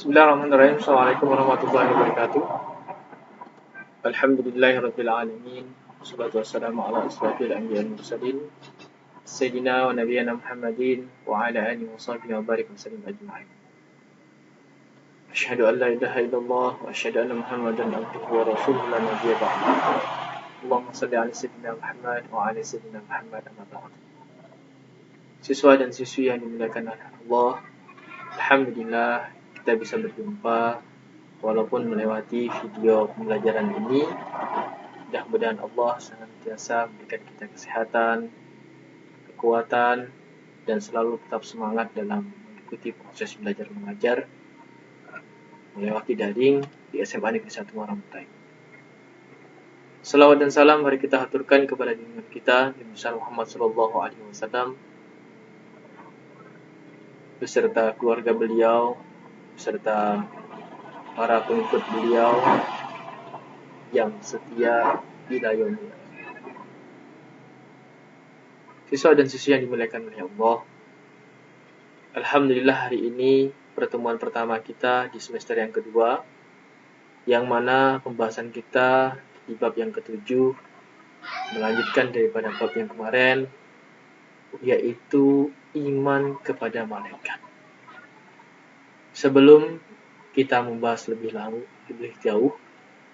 Bismillahirrahmanirrahim. Assalamualaikum warahmatullahi wabarakatuh. Alhamdulillahirabbil alamin. Wassalatu wassalamu ala asyrofil anbiya'i wal mursalin sayyidina wa nabiyyina Muhammadin wa ala alihi wa sahbihi wa barik wa sallim ajma'in. Asyhadu an la ilaha illallah wa asyhadu anna Muhammadan abduhu wa rasuluhu la nabiyya ba'da. Allahumma shalli ala sayyidina Muhammad wa ala sayyidina Muhammad amma ba'd. Siswa dan siswi yang dimuliakan oleh Allah, alhamdulillah kita bisa berjumpa walaupun melewati video pembelajaran ini. Mudah-mudahan Allah senantiasa memberikan kita kesehatan, kekuatan, dan selalu tetap semangat dalam mengikuti proses belajar mengajar melewati daring di SMA Negeri 1 Muara Muntai. Salawat dan salam mari kita haturkan kepada junjungan kita Nabi besar Muhammad SAW beserta keluarga beliau, beserta para pengikut beliau yang setia ila yaumil akhir. Siswa dan siswi yang dimuliakan oleh Allah, alhamdulillah hari ini pertemuan pertama kita di semester yang kedua, yang mana pembahasan kita di bab yang ketujuh melanjutkan daripada bab yang kemarin, yaitu iman kepada malaikat. Sebelum kita membahas lebih jauh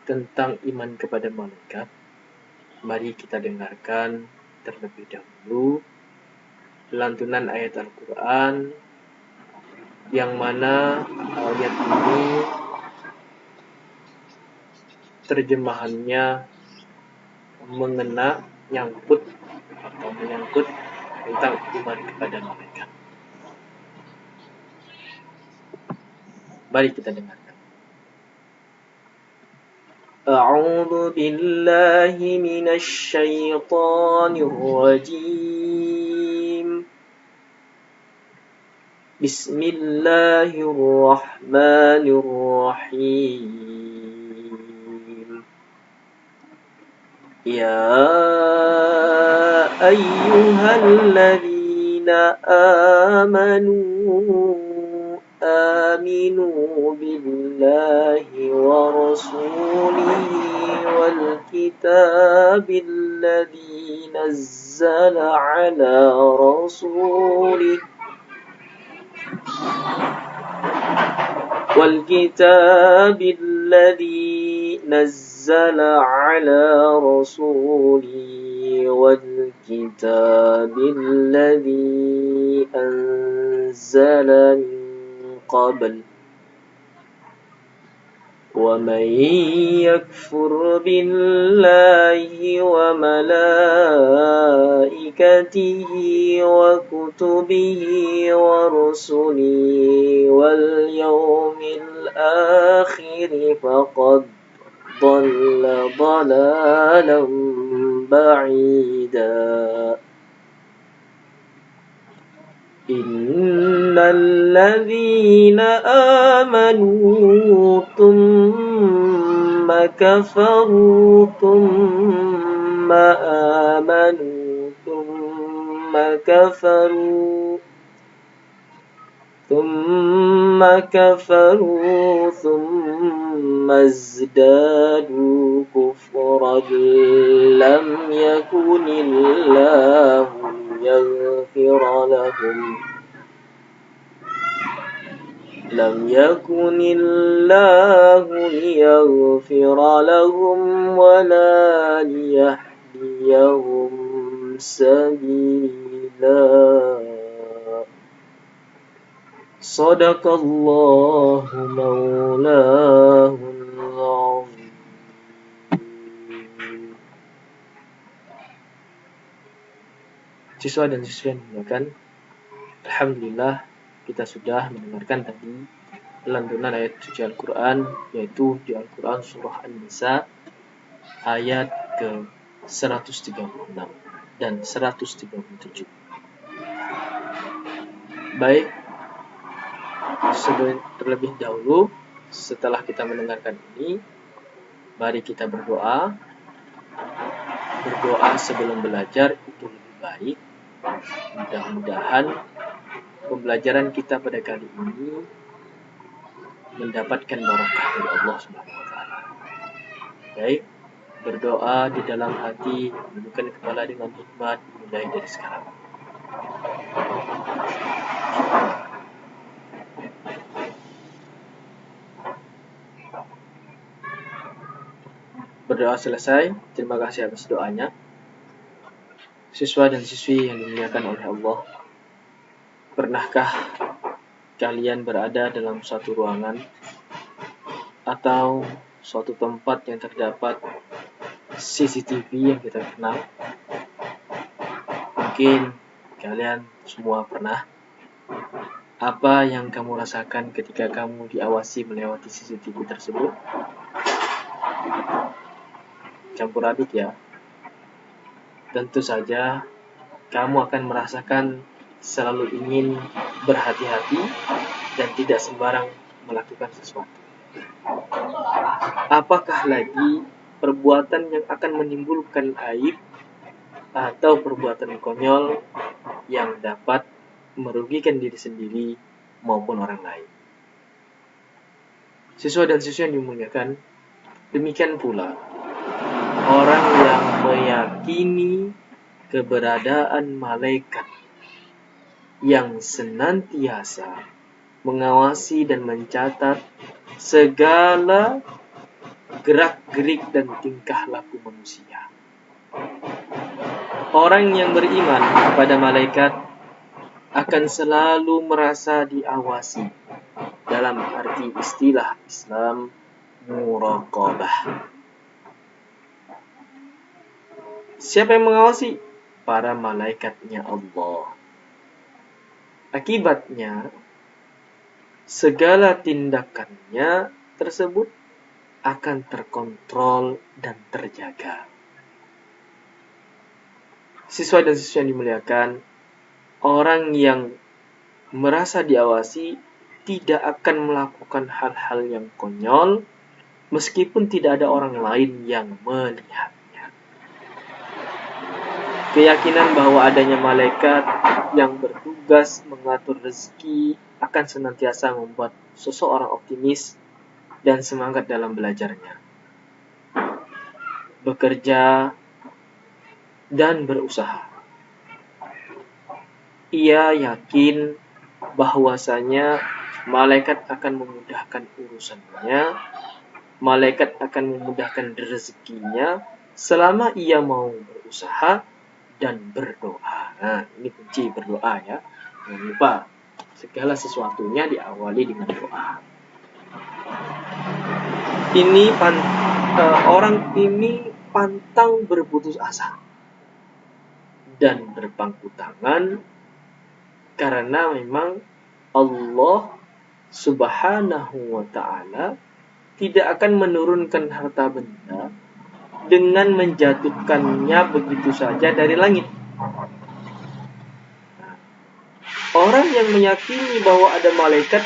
tentang iman kepada malaikat, mari kita dengarkan terlebih dahulu lantunan ayat Al-Quran yang mana ayat ini terjemahannya menyangkut tentang iman kepada malaikat. Mari kita dengarkan. A'udzu billahi minasy syaithanir rajim. Bismillahirrahmanirrahim. Ya ayyuhalladzina آمنوا بالله ورسوله والكتاب الذي نزل على رسوله والكتاب الذي أنزل من قبل ومن يكفر بالله وملائكته وكتبه ورسله واليوم الآخر فقد ضل ضلالا بعيدا. إن الذين آمنوا ثم كفروا ثم آمنوا ثم كفروا ثم ازدادوا كفرا لم يكن الله ليغفر لهم ولا ليهديهم سبيلا. صدق الله مولاه العظيم. Siswa dan siswi yang dimuliakan, alhamdulillah kita sudah mendengarkan tadi lantunan ayat suci Al-Quran, yaitu di Al-Quran surah An-Nisa ayat ke 136 dan 137. Baik, terlebih dahulu setelah kita mendengarkan ini, mari kita berdoa. Berdoa sebelum belajar itu lebih baik. Mudah-mudahan pembelajaran kita pada kali ini mendapatkan barokah dari Allah Subhanahu wa taala. Baik, berdoa di dalam hati, menundukkan kepala dengan hikmat, mulai dari sekarang. Berdoa selesai, terima kasih atas doanya. Siswa dan siswi yang dimuliakan oleh Allah, pernahkah kalian berada dalam suatu ruangan atau suatu tempat yang terdapat CCTV yang kita kenal? Mungkin kalian semua pernah. Apa yang kamu rasakan ketika kamu diawasi melewati CCTV tersebut? Campur aduk ya. Tentu saja kamu akan merasakan selalu ingin berhati-hati dan tidak sembarang melakukan sesuatu. Apakah lagi perbuatan yang akan menimbulkan aib atau perbuatan konyol yang dapat merugikan diri sendiri maupun orang lain. Siswa dan siswi yang dimuliakan, demikian pula orang yang meyakini keberadaan malaikat yang senantiasa mengawasi dan mencatat segala gerak-gerik dan tingkah laku manusia. Orang yang beriman kepada malaikat akan selalu merasa diawasi, dalam arti istilah Islam muraqabah. Siapa yang mengawasi? Para malaikatnya Allah. Akibatnya, segala tindakannya tersebut akan terkontrol dan terjaga. Siswa dan siswi yang dimuliakan, orang yang merasa diawasi tidak akan melakukan hal-hal yang konyol meskipun tidak ada orang lain yang melihatnya. Keyakinan bahwa adanya malaikat yang bertugas mengatur rezeki akan senantiasa membuat seseorang optimis dan semangat dalam belajarnya, bekerja, dan berusaha. Ia yakin bahwasanya malaikat akan memudahkan urusannya, malaikat akan memudahkan rezekinya selama ia mau berusaha dan berdoa. Nah, ini kunci berdoa ya. Jangan lupa, segala sesuatunya diawali dengan doa. Orang ini pantang berputus asa dan berpangku tangan karena memang Allah Subhanahu wa ta'ala tidak akan menurunkan harta benda dengan menjatuhkannya begitu saja dari langit. Orang yang meyakini bahwa ada malaikat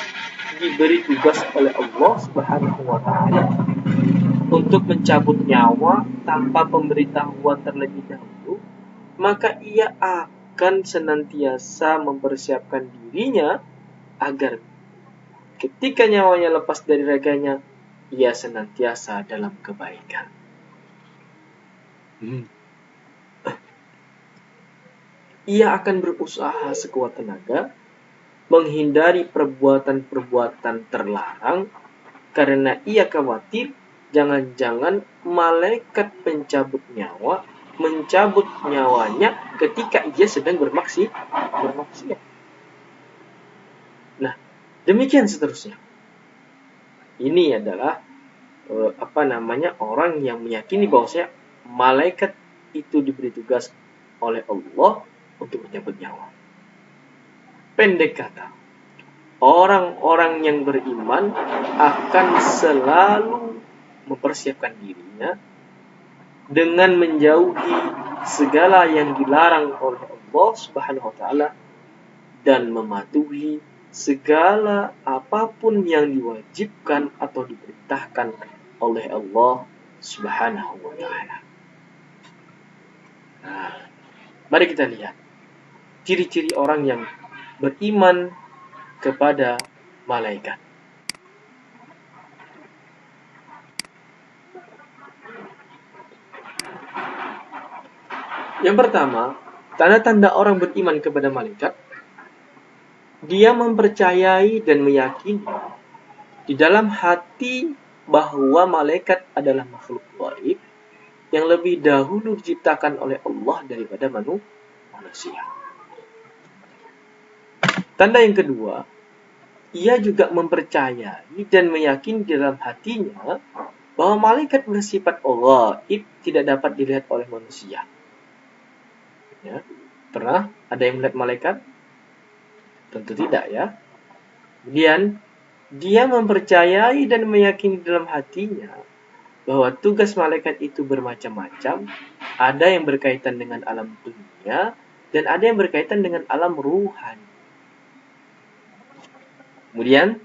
diberi tugas oleh Allah Subhanahu wa ta'ala untuk mencabut nyawa tanpa pemberitahuan terlebih dahulu, maka ia akan senantiasa mempersiapkan dirinya agar ketika nyawanya lepas dari raganya, ia senantiasa dalam kebaikan. Ia akan berusaha sekuat tenaga menghindari perbuatan-perbuatan terlarang karena ia khawatir jangan-jangan malaikat pencabut nyawa mencabut nyawanya ketika ia sedang bermaksiat. Nah, demikian seterusnya. Ini adalah orang yang meyakini bahwasanya malaikat itu diberi tugas oleh Allah untuk mencabut nyawa. Pendek kata, orang-orang yang beriman akan selalu mempersiapkan dirinya dengan menjauhi segala yang dilarang oleh Allah Subhanahu wa ta'ala dan mematuhi segala apapun yang diwajibkan atau diperintahkan oleh Allah Subhanahu wa ta'ala. Nah, mari kita lihat ciri-ciri orang yang beriman kepada malaikat. Yang pertama, tanda-tanda orang beriman kepada malaikat, dia mempercayai dan meyakini di dalam hati bahwa malaikat adalah makhluk gaib yang lebih dahulu diciptakan oleh Allah daripada manusia. Tanda yang kedua, ia juga mempercayai dan meyakini di dalam hatinya bahwa malaikat bersifat gaib, tidak dapat dilihat oleh manusia. Ya. Pernah ada yang melihat malaikat? Tentu tidak, ya. Kemudian dia mempercayai dan meyakini dalam hatinya bahwa tugas malaikat itu bermacam-macam. Ada yang berkaitan dengan alam dunia dan ada yang berkaitan dengan alam ruhani. Kemudian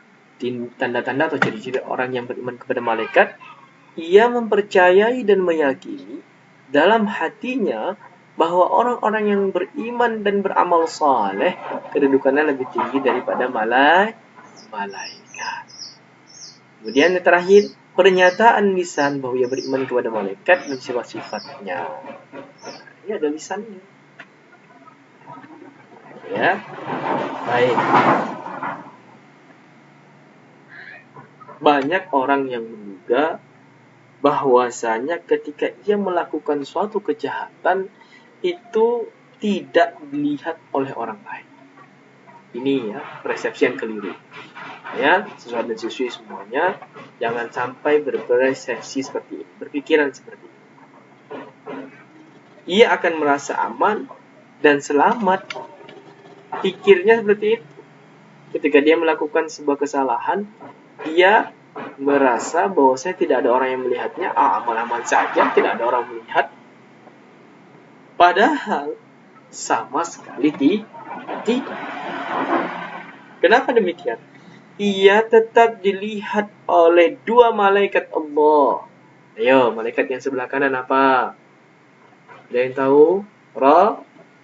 tanda-tanda atau ciri-ciri orang yang beriman kepada malaikat, ia mempercayai dan meyakini dalam hatinya bahwa orang-orang yang beriman dan beramal saleh kedudukannya lebih tinggi daripada malaikat. Kemudian yang terakhir, pernyataan lisan bahwa ia beriman kepada malaikat dan sifat-sifatnya. Ini ada lisannya. Ya, baik. Banyak orang yang menduga bahwasanya ketika ia melakukan suatu kejahatan itu tidak dilihat oleh orang lain. Ini ya, persepsi yang keliru. Ya, siswa dan siswi semuanya jangan sampai berpersepsi seperti ini, berpikiran seperti ini. Ia akan merasa aman dan selamat. Pikirnya seperti itu. Ketika dia melakukan sebuah kesalahan, dia merasa bahwa saya tidak ada orang yang melihatnya, aman-aman saja, tidak ada orang melihat. Padahal sama sekali tidak. Kenapa demikian? Ia tetap dilihat oleh dua malaikat Allah. Ayo, malaikat yang sebelah kanan apa? Ada yang tahu?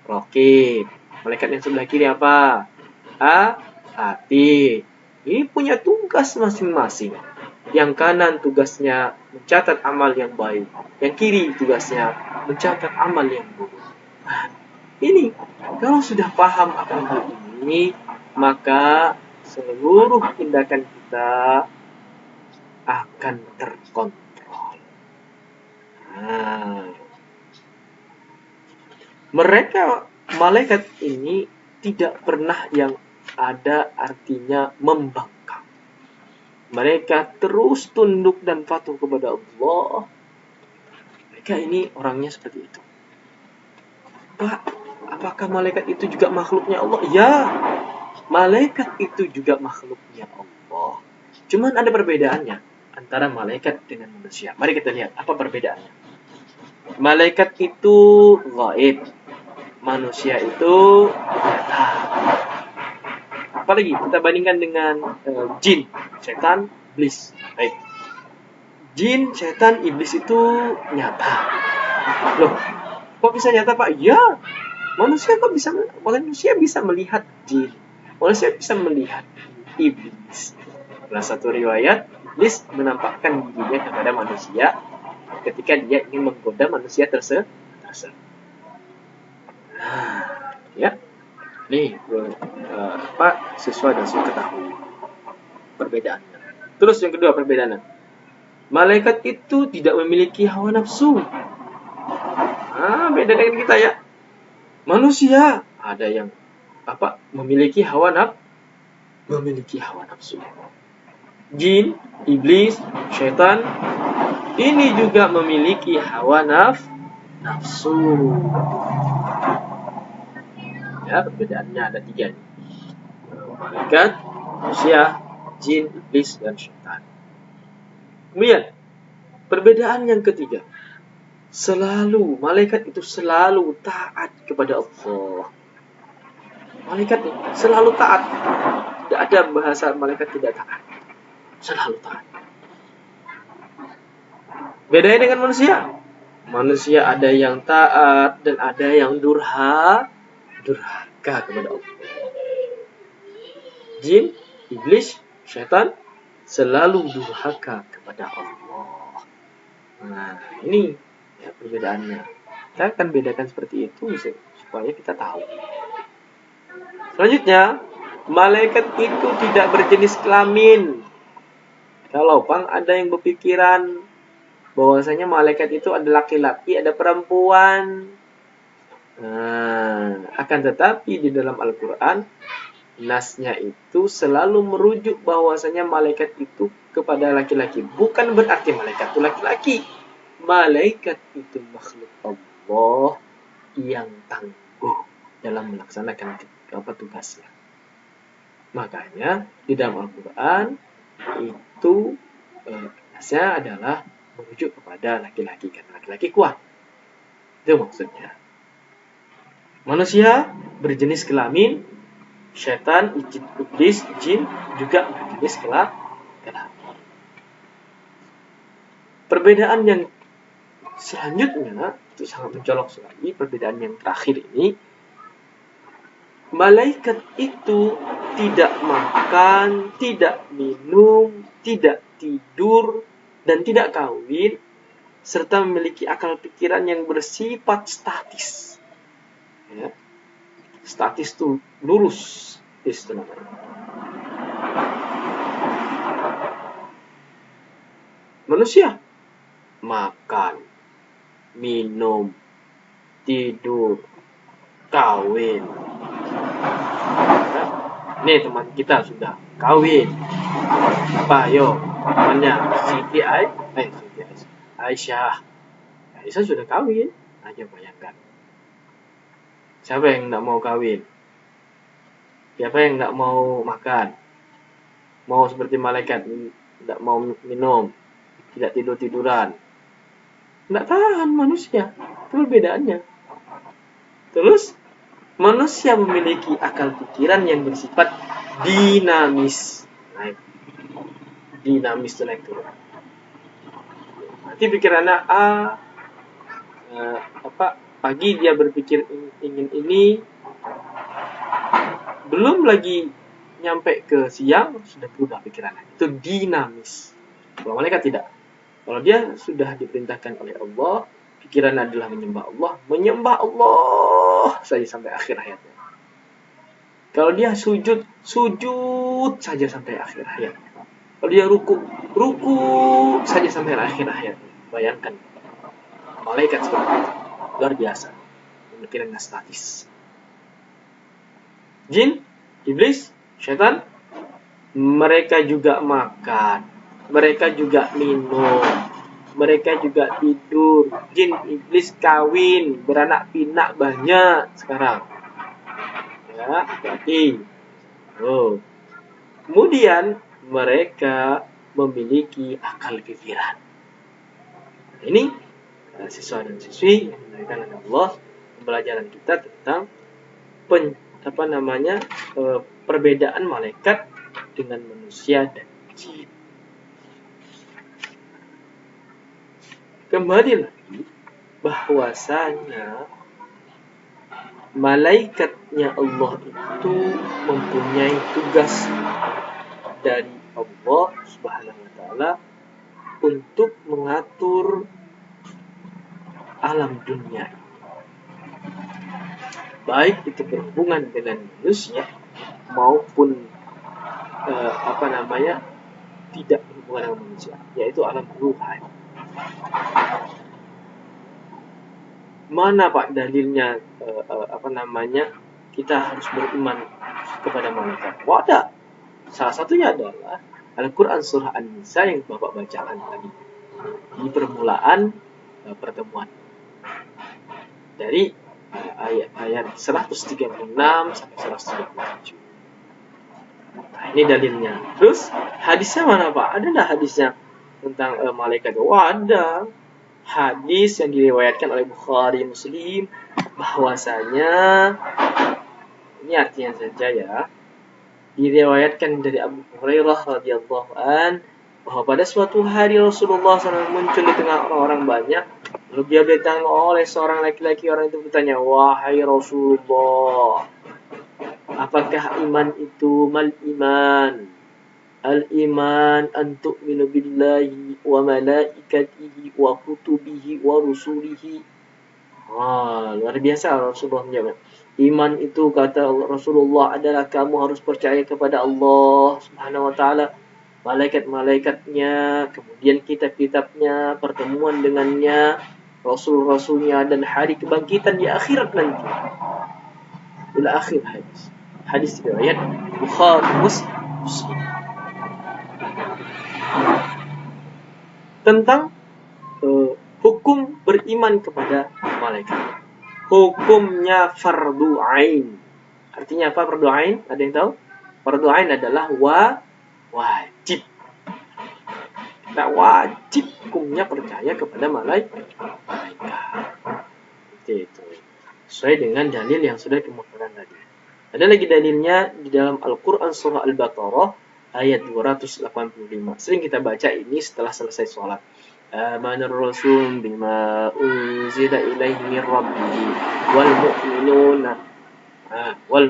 Raqib. Malaikat yang sebelah kiri apa? Hati. Ini punya tugas masing-masing. Yang kanan tugasnya mencatat amal yang baik. Yang kiri tugasnya mencatat amal yang buruk. Ini, kalau sudah paham akan hal ini, maka seluruh tindakan kita akan terkontrol. Mereka, malaikat ini tidak pernah yang ada artinya membangkang. Mereka terus tunduk dan patuh kepada Allah. Mereka ini orangnya seperti itu. Pak, apakah malaikat itu juga makhluknya Allah? Ya, malaikat itu juga makhluknya Allah. Cuman ada perbedaannya antara malaikat dengan manusia. Mari kita lihat apa perbedaannya. Malaikat itu gaib. Manusia itu nyata. Apalagi kita bandingkan dengan jin, setan, iblis. Baik. Jin, setan, iblis itu nyata. Loh, kok bisa nyata, Pak? Ya, manusia bisa melihat jin. Manusia bisa melihat iblis. Dalam satu riwayat, iblis menampakkan dirinya kepada manusia ketika dia ingin menggoda manusia tersebut. Ya, nih Pak siswa dan siswa ketahui perbedaannya. Terus yang kedua perbedaannya, malaikat itu tidak memiliki hawa nafsu. Beda dengan kita ya. Manusia ada yang memiliki hawa nafsu. Jin, iblis, syaitan ini juga memiliki hawa nafsu. Ya, perbedaannya ada 3 nih. Malaikat, manusia, jin, iblis, dan syaitan. Kemudian, perbedaan yang ketiga, malaikat itu selalu taat kepada Allah. Malaikat selalu taat. Tidak ada bahasa malaikat tidak taat. Selalu taat. Bedanya dengan manusia. Manusia ada yang taat dan ada yang durhaka kepada Allah. Jin, iblis, syaitan selalu durhaka kepada Allah. Nah, ini ya perbedaannya. Kita akan bedakan seperti itu supaya kita tahu. Selanjutnya, malaikat itu tidak berjenis kelamin. Kalau Bang ada yang berpikiran bahwasanya malaikat itu ada laki-laki, ada perempuan. Nah, akan tetapi di dalam Al-Quran, nasnya itu selalu merujuk bahwasanya malaikat itu kepada laki-laki. Bukan berarti malaikat itu laki-laki. Malaikat itu makhluk Allah yang tangguh dalam melaksanakan tugasnya. Makanya di dalam Al-Quran itu nasnya adalah merujuk kepada laki-laki karena laki-laki kuat. Itu maksudnya. Manusia berjenis kelamin, syaitan, iblis, jin juga berjenis kelamin. Perbedaan yang selanjutnya itu sangat mencolok sekali. Perbedaan yang terakhir ini, malaikat itu tidak makan, tidak minum, tidak tidur, dan tidak kawin, serta memiliki akal pikiran yang bersifat statis. Ya. Statis itu lurus istilahnya. Manusia makan, minum, tidur, kawin. Ya. Nih teman kita sudah kawin. Apa yo? Temannya Siti Aisyah. Aisyah sudah kawin. Aja bayangkan. Siapa yang tidak mau kawin? Siapa yang tidak mau makan? Mau seperti malaikat, tidak mau minum, tidak tidur-tiduran. Tidak tahan manusia. Itu perbedaannya. Terus, manusia memiliki akal pikiran yang bersifat dinamis. Naik. Dinamis itu naik turun. Nanti pikirannya pagi dia berpikir ingin ini, belum lagi nyampe ke siang sudah berubah pikirannya. Itu dinamis. Kalau malaikat tidak. Kalau dia sudah diperintahkan oleh Allah, pikiran adalah menyembah Allah saja sampai akhir hayatnya. Kalau dia sujud saja sampai akhir hayatnya. Kalau dia ruku saja sampai akhir hayatnya. Bayangkan malaikat seperti itu. Luar biasa. Pemikirannya statis. Jin, iblis, syaitan, mereka juga makan, mereka juga minum, mereka juga tidur. Jin, iblis kawin, beranak pinak banyak sekarang. Ya, berarti. Kemudian mereka memiliki akal pikiran. Ini siswa dan siswi yang dimuliakan oleh Allah, pembelajaran kita tentang perbedaan malaikat dengan manusia dan jin. Kembali lagi bahwasanya malaikatnya Allah itu mempunyai tugas dari Allah Subhanahu wa taala untuk mengatur alam dunia. Baik itu berhubungan dengan manusia maupun tidak berhubungan dengan manusia, yaitu alam ruhani. Mana Pak dalilnya kita harus beriman kepada malaikat? Ada. Salah satunya adalah Al-Quran surah An-Nisa yang Bapak bacakan tadi di permulaan pertemuan. Dari ayat 136 sampai 137. Nah, ini dalilnya. Terus hadisnya mana Pak? Ada enggak hadisnya tentang malaikat? Ada. Hadis yang diriwayatkan oleh Bukhari Muslim bahwasanya ini artinya saja ya. Diriwayatkan dari Abu Hurairah radhiyallahu an bahwa pada suatu hari Rasulullah SAW muncul di tengah orang-orang banyak. Lalu dia datang oleh seorang laki-laki. Orang itu bertanya, wahai Rasulullah, apakah iman itu? Mal iman? Al-iman an tu'minu billahi wa malaikatihi wa kutubihi wa rusulihi Luar biasa Rasulullah menjawab. Iman itu kata Rasulullah adalah kamu harus percaya kepada Allah Subhanahu wa taala, malaikat-malaikatnya, kemudian kitab-kitabnya, pertemuan dengannya, rasul-rasulnya dan hari kebangkitan di akhirat nanti. Ila akhir hadis. Hadis riwayat Bukhari Muslim. Tentang hukum beriman kepada malaikat. Hukumnya fardu ain. Artinya apa fardu ain? Ada yang tahu? Fardu ain adalah wajib. Kita wajib hukumnya percaya kepada malaikat. Itu. Sesuai dengan dalil yang sudah kemukakan tadi. Ada lagi dalilnya di dalam Al-Quran surah Al-Baqarah ayat 285. Sering kita baca ini setelah selesai sholat. Amanar Rasul bima unzila ilaihi min rabbih wal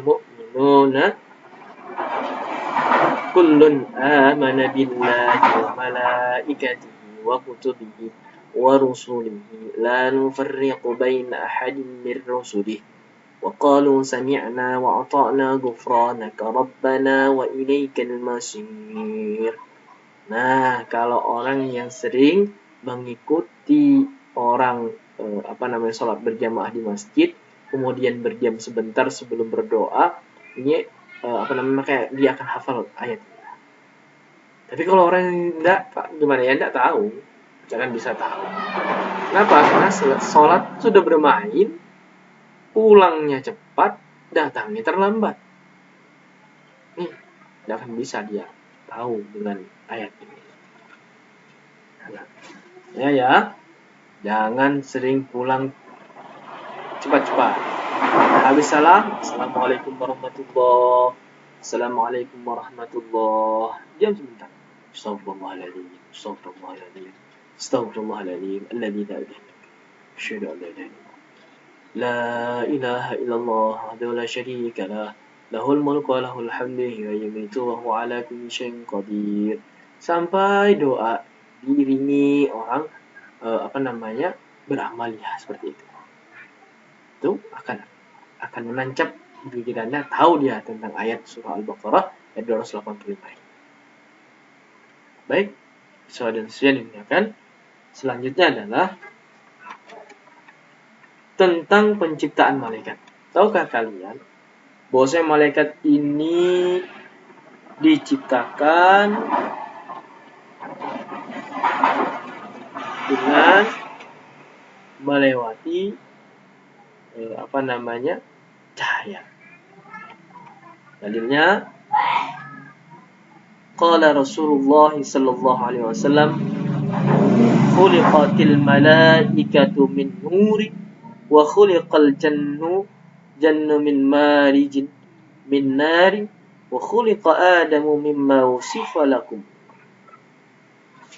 mu'minuna kullun amana billahi wa malaikatihi wa kutubihi wa rusulihi la nufarriqu baina ahadin min rusulihi wa qalu sami'na wa ata'na ghufranaka rabbana wa ilaikal masir. Nah, kalau orang yang sering mengikuti orang sholat berjamaah di masjid, kemudian berdiam sebentar sebelum berdoa, ini kayak dia akan hafal ayat. Tapi kalau orang yang enggak tahu, jangan bisa tahu. Kenapa? Karena sholat sudah bermain, pulangnya cepat, datangnya terlambat. Nih, tidak akan bisa dia tahu dengan ayat ini. Ya, jangan sering pulang cepat-cepat. Habis salam, assalamualaikum warahmatullahi. Assalamualaikum warahmatullahi. Diam sebentar. Astagfirullahaladzim. Astagfirullahaladzim. Alladzi la ilaha illa huwa. Asyhadu an la ilaha illallah. La ilaha illallah. Wahdahu la syarika lah. Lahul mulku wa lahul hamdu wa yumiitu wa huwa ala kulli syai'in qadir. Sampai doa diiringi orang beramaliyah seperti itu. Itu akan menancap di pikirannya, tahu dia tentang ayat surah Al-Baqarah ayat 285. Baik, saudara dan saudari dimuliakan, selanjutnya adalah tentang penciptaan malaikat. Tahukah kalian bahwasanya malaikat ini diciptakan dengan melewati cahaya. Dalilnya qala Rasulullah sallallahu alaihi wasallam khuliqatil malaikatu min nuri wa khuliqal jannu min marijin min nari wa khuliqa adamu mimma wusifa lakum.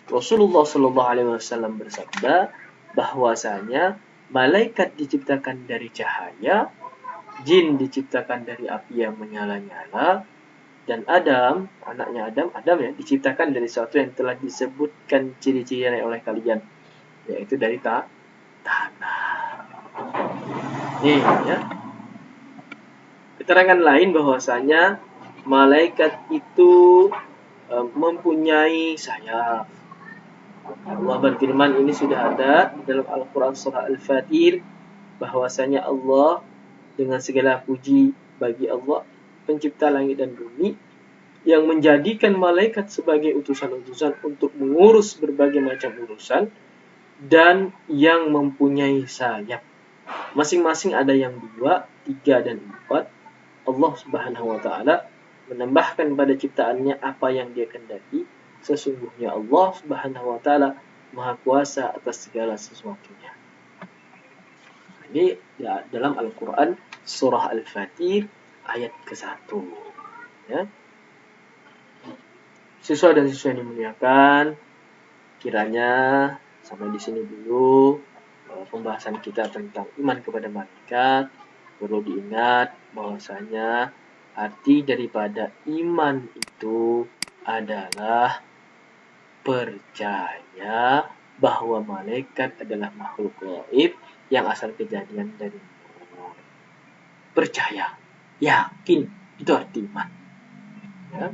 Rasulullah sallallahu alaihi wasallam bersabda bahwasanya malaikat diciptakan dari cahaya, jin diciptakan dari api yang menyala-nyala, dan Adam, anaknya Adam diciptakan dari sesuatu yang telah disebutkan ciri-cirinya oleh kalian, yaitu dari tanah. Nih ya. Keterangan lain bahwasanya malaikat itu mempunyai sayap. Allah berfirman, ini sudah ada di dalam Al-Quran surah Al-Fatir, bahwasanya Allah, dengan segala puji bagi Allah pencipta langit dan bumi, yang menjadikan malaikat sebagai utusan-utusan untuk mengurus berbagai macam urusan, dan yang mempunyai sayap. Masing-masing ada yang 2, 3, dan 4. Allah Subhanahu wa ta'ala menambahkan pada ciptaannya apa yang dia kehendaki. Sesungguhnya Allah Subhanahu wa ta'ala Maha Kuasa atas segala sesuatunya. Ini dalam Al-Quran surah Al-Fatir ayat ke-1. Ya. Siswa dan siswa yang dimuliakan, kiranya sampai di sini dulu pembahasan kita tentang iman kepada malaikat. Perlu diingat bahwasanya arti daripada iman itu adalah percaya bahwa malaikat adalah makhluk gaib yang asal kejadian dari Nur. Percaya, yakin, itu arti iman. Ya.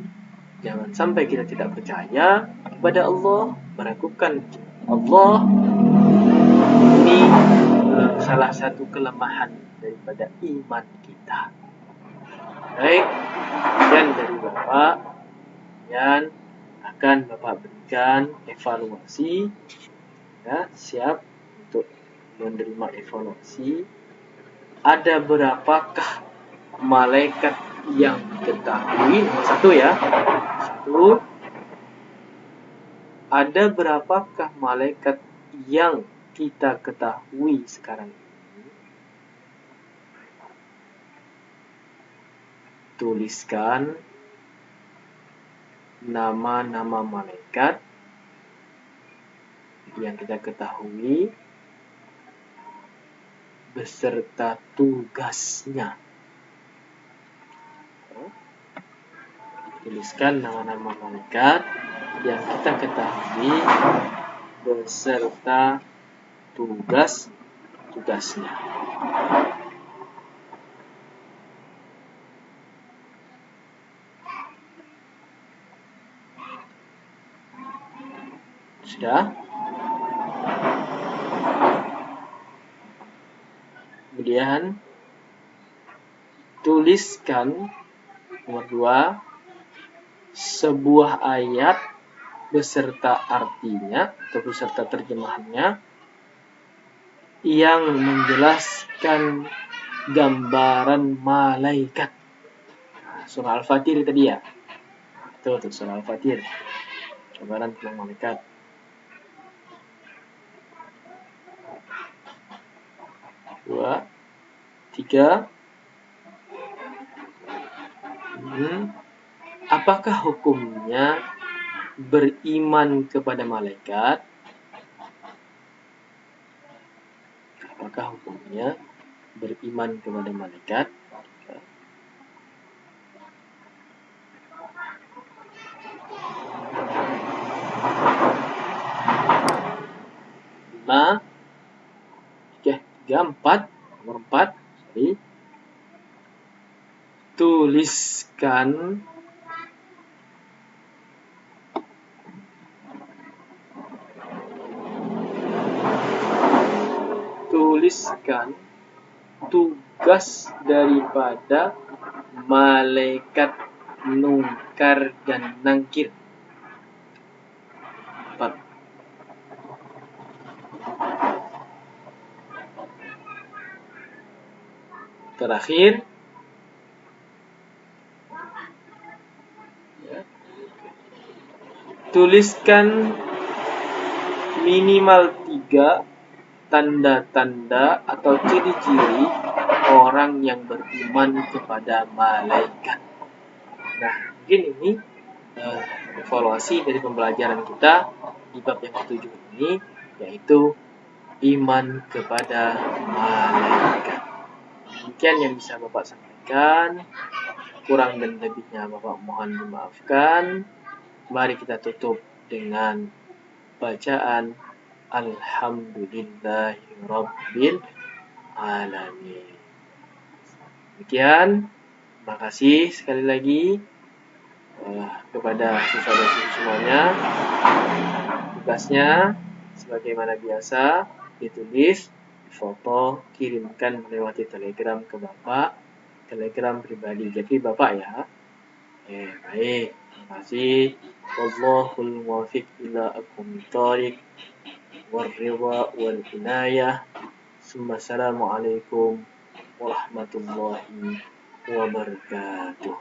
Jangan sampai kita tidak percaya kepada Allah, meragukan Allah. Ini salah satu kelemahan daripada iman kita. Baik, dan dari Bapak, dan akan Bapak berikan evaluasi. Ya, siap untuk menerima evaluasi. Ada berapakah malaikat yang diketahui? Satu ya. Satu. Ada berapakah malaikat yang kita ketahui sekarang ini? Tuliskan nama-nama malaikat yang kita ketahui beserta tugasnya. Tuliskan nama-nama malaikat yang kita ketahui beserta tugasnya. Sudah? Kemudian tuliskan nomor 2 sebuah ayat beserta artinya atau beserta terjemahannya yang menjelaskan gambaran malaikat. Surah Al-Fatir tadi ya. Itu surah Al-Fatir. Gambaran tentang malaikat. Dua, tiga. Apakah hukumnya beriman kepada malaikat? Apakah hukumnya beriman kepada malaikat? Lima, tiga, empat. Nomor 4. Tuliskan tugas daripada malaikat Munkar dan Nakir. 4. Terakhir, tuliskan minimal 3 tanda-tanda atau ciri-ciri orang yang beriman kepada malaikat. Nah, mungkin ini evaluasi dari pembelajaran kita di bab yang ke-7 ini, yaitu iman kepada malaikat. Demikian yang bisa Bapak sampaikan. Kurang dan lebihnya Bapak mohon dimaafkan. Mari kita tutup dengan bacaan Alhamdulillahirabbil alamin. Demikian, terima kasih sekali lagi kepada siswa dan siswi semuanya. Tugasnya sebagaimana biasa ditulis, foto, kirimkan melewati Telegram ke Bapak, Telegram pribadi. Jadi Bapak ya. Baik, terima kasih. Wallahul muwaffiq ila aqwamit thoriq. Warridha wal inayah. Assalamualaikum warahmatullahi wabarakatuh.